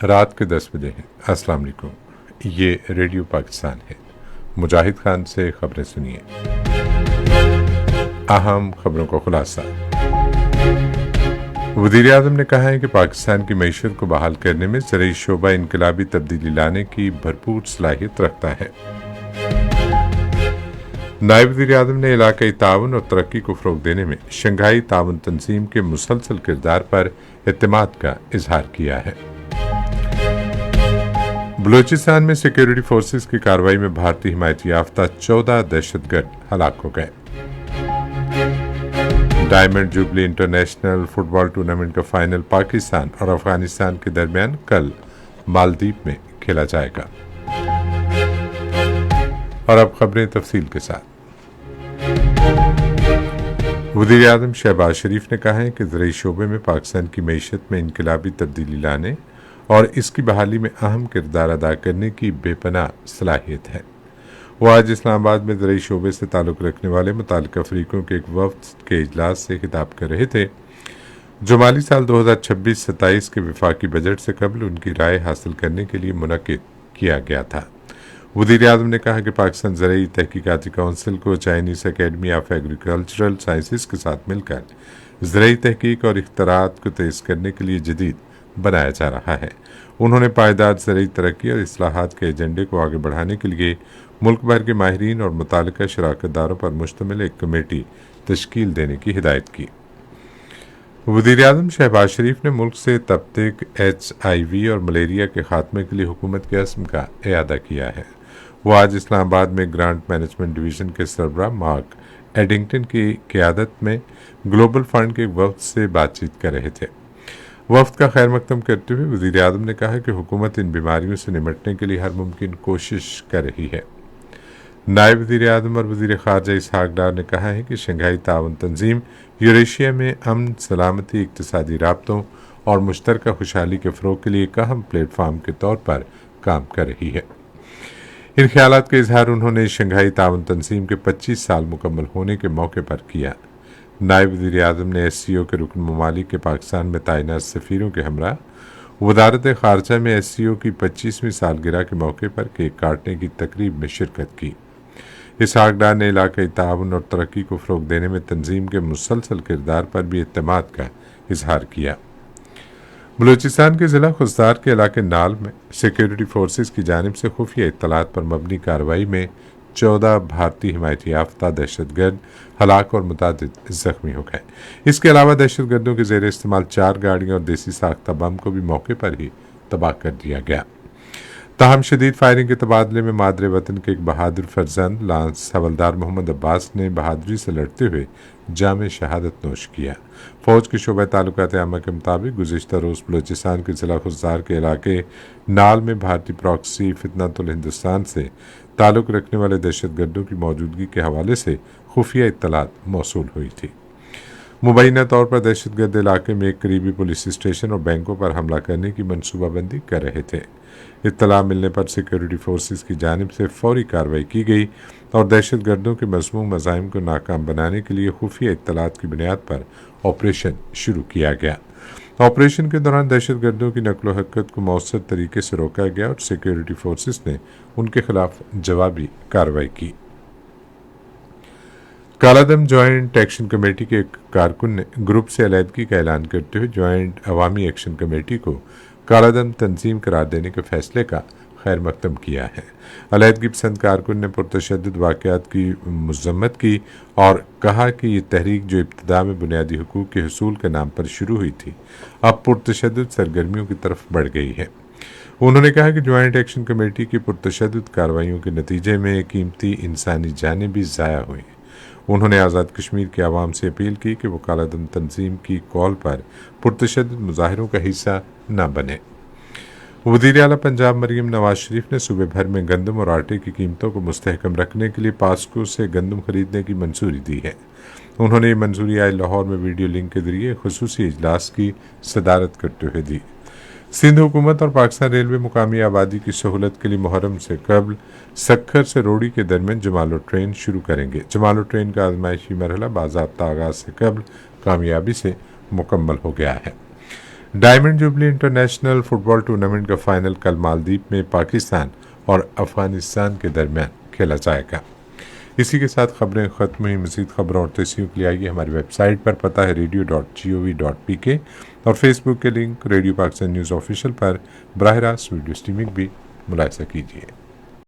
رات کے 10 بجے ہیں۔ السلام علیکم، یہ ریڈیو پاکستان ہے۔ مجاہد خان سے خبریں سنیے۔ اہم خبروں کا خلاصہ۔ وزیر اعظم نے کہا ہے کہ پاکستان کی معیشت کو بحال کرنے میں زرعی شعبہ انقلابی تبدیلی لانے کی بھرپور صلاحیت رکھتا ہے۔ نائب وزیر اعظم نے علاقائی تعاون اور ترقی کو فروغ دینے میں شنگھائی تعاون تنظیم کے مسلسل کردار پر اعتماد کا اظہار کیا ہے۔ بلوچستان میں سیکیورٹی فورسز کی کارروائی میں بھارتی حمایت یافتہ 14 دہشت گرد ہلاک ہو گئے۔ ڈائمنڈ جوبلی انٹرنیشنل فٹ بال ٹورنامنٹ کا فائنل پاکستان اور افغانستان کے درمیان کل مالدیپ میں کھیلا جائے گا۔ اور اب خبریں تفصیل کے ساتھ۔ وزیر اعظم شہباز شریف نے کہا ہے کہ زرعی شعبے میں پاکستان کی معیشت میں انقلابی تبدیلی لانے اور اس کی بحالی میں اہم کردار ادا کرنے کی بے پناہ صلاحیت ہے۔ وہ آج اسلام آباد میں زرعی شعبے سے تعلق رکھنے والے متعلقہ فریقوں کے ایک وفد کے اجلاس سے خطاب کر رہے تھے، جو مالی سال 2026-27 کے وفاقی بجٹ سے قبل ان کی رائے حاصل کرنے کے لیے منعقد کیا گیا تھا۔ وزیر اعظم نے کہا کہ پاکستان زرعی تحقیقاتی کونسل کو Chinese academy of agricultural sciences کے ساتھ مل کر زرعی تحقیق اور اختراعات کو تیز کرنے کے لیے جدید بنایا جا رہا ہے۔ انہوں نے پائیدار زرعی ترقی اور اصلاحات کے ایجنڈے کو آگے بڑھانے کے لیے ملک بھر کے ماہرین اور متعلقہ شراکت داروں پر مشتمل ایک کمیٹی تشکیل دینے کی ہدایت کی۔ وزیر اعظم شہباز شریف نے ملک سے تب تک HIV اور ملیریا کے خاتمے کے لیے حکومت کے عزم کا اعادہ کیا ہے۔ وہ آج اسلام آباد میں گرانٹ مینجمنٹ ڈویژن کے سربراہ مارک ایڈنگٹن کی قیادت میں گلوبل فنڈ کے وفد سے بات چیت کر رہے تھے۔ وفد کا خیر مقدم کرتے ہوئے وزیر اعظم نے کہا کہ حکومت ان بیماریوں سے نمٹنے کے لیے ہر ممکن کوشش کر رہی ہے۔ نائب وزیر اعظم اور وزیر خارجہ اسحاق ڈار نے کہا ہے کہ شنگھائی تعاون تنظیم یوریشیا میں امن، سلامتی، اقتصادی رابطوں اور مشترکہ خوشحالی کے فروغ کے لیے ایک اہم پلیٹ فارم کے طور پر کام کر رہی ہے۔ ان خیالات کا اظہار انہوں نے شنگھائی تعاون تنظیم کے 25 سال مکمل ہونے کے موقع پر کیا۔ نائب وزیر اعظم نے SCO کے رکن ممالک کے پاکستان میں تعینات سفیروں کے ہمراہ وزارت خارجہ میں SCO کی 25ویں سالگرہ کے موقع پر کیک کاٹنے کی تقریب میں شرکت کی۔ اسحاق ڈار نے علاقائی تعاون اور ترقی کو فروغ دینے میں تنظیم کے مسلسل کردار پر بھی اعتماد کا اظہار کیا۔ بلوچستان کے ضلع خضدار کے علاقے نال میں سیکیورٹی فورسز کی جانب سے خفیہ اطلاعات پر مبنی کارروائی میں 14 بھارتی حمایت یافتہ دہشت گرد ہلاک اور متعدد زخمی ہو گئے۔ اس کے علاوہ دہشت گردوں کے زیر استعمال 4 گاڑیاں اور دیسی ساختہ بم کو بھی موقع پر ہی تباہ کر دیا گیا۔ تاہم شدید فائرنگ کے تبادلے میں مادر وطن کے ایک بہادر فرزند لانس حوالدار محمد عباس نے بہادری سے لڑتے ہوئے جام شہادت نوش کیا۔ فوج کے شعبہ تعلقات عامہ کے مطابق گزشتہ روز بلوچستان کے ضلع خضدار کے علاقے نال میں بھارتی پراکسی فتنۃ الہندوستان سے تعلق رکھنے والے دہشت گردوں کی موجودگی کے حوالے سے خفیہ اطلاعات موصول ہوئی تھی۔ مبینہ طور پر دہشت گرد علاقے میں ایک قریبی پولیس اسٹیشن اور بینکوں پر حملہ کرنے کی منصوبہ بندی کر رہے تھے۔ اطلاع ملنے پر سیکیورٹی فورسز کی جانب سے فوری کارروائی کی گئی اور دہشت گردوں کے مذموم مزاحم کو ناکام بنانے کے لیے خفیہ اطلاعات کی بنیاد پر آپریشن شروع کیا گیا۔ آپریشن کے دوران دہشت گردوں کی نقل و حرکت کو مؤثر طریقے سے روکا گیا اور سیکیورٹی فورسز نے ان کے خلاف جوابی کارروائی کی۔ کالادم جوائنٹ ایکشن کمیٹی کے ایک کارکن نے گروپ سے علیحدگی کا اعلان کرتے ہوئے جوائنٹ عوامی ایکشن کمیٹی کو کالادم تنظیم قرار دینے کے فیصلے کا خیر مقدم کیا ہے۔ علیحدگی پسند کارکن نے پرتشدد واقعات کی مذمت کی اور کہا کہ یہ تحریک جو ابتدا میں بنیادی حقوق کے حصول کے نام پر شروع ہوئی تھی، اب پرتشدد سرگرمیوں کی طرف بڑھ گئی ہے۔ انہوں نے کہا کہ جوائنٹ ایکشن کمیٹی کی پرتشدد کارروائیوں کے نتیجے میں قیمتی انسانی جانیں بھی ضائع ہوئیں۔ انہوں نے آزاد کشمیر کے عوام سے اپیل کی کہ وہ کالادم تنظیم کی کال پر پرتشدد مظاہروں کا حصہ نہ بنے۔ وزیر اعلیٰ پنجاب مریم نواز شریف نے صوبے بھر میں گندم اور آٹے کی قیمتوں کو مستحکم رکھنے کے لیے پاسکو سے گندم خریدنے کی منظوری دی ہے۔ انہوں نے یہ منظوری آج لاہور میں ویڈیو لنک کے ذریعے خصوصی اجلاس کی صدارت کرتے ہوئے دی۔ سندھ حکومت اور پاکستان ریلوے مقامی آبادی کی سہولت کے لیے محرم سے قبل سکھر سے روڑی کے درمیان جمالو ٹرین شروع کریں گے۔ جمالو ٹرین کا آزمائشی مرحلہ باضابطہ آغاز سے قبل کامیابی سے مکمل ہو گیا ہے۔ ڈائمنڈ جوبلی انٹرنیشنل فٹ بال ٹورنامنٹ کا فائنل کل مالدیپ میں پاکستان اور افغانستان کے درمیان کھیلا جائے گا۔ اسی کے ساتھ خبریں ختم ہوئی۔ مزید خبروں اور تصویروں کے لیے آئیے ہماری ویب سائٹ پر، پتہ ہے radio.gov.pk، اور فیس بک کے link radio Pakistan news official پر براہ راست ویڈیو سٹریمنگ بھی ملاحظہ کیجیے۔